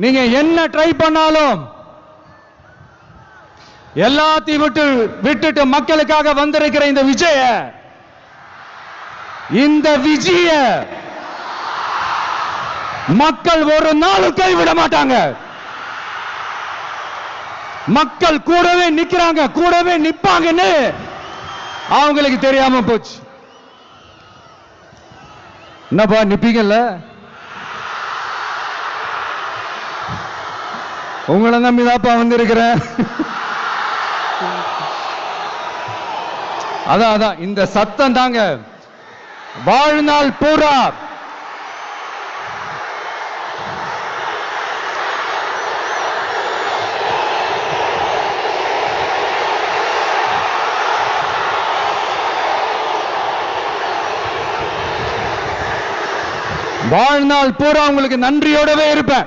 நீங்க என்ன ட்ரை பண்ணாலும் எல்லாத்தையும் விட்டுட்டு மக்களுக்காக வந்திருக்கிற இந்த விஜய மக்கள் ஒரு நாளும் கைவிட மாட்டாங்க. மக்கள் கூடவே நிக்கிறாங்க, கூடவே நிப்பாங்கன்னு அவங்களுக்கு தெரியாம போச்சு. என்னப்பா நிப்பீங்கல்ல? உங்களை நம்பிதாப்பா வந்திருக்கிறேன். அதான் இந்த சத்தம் தாங்க வாழ்நாள் பூரா உங்களுக்கு நன்றியோடவே இருப்பேன்.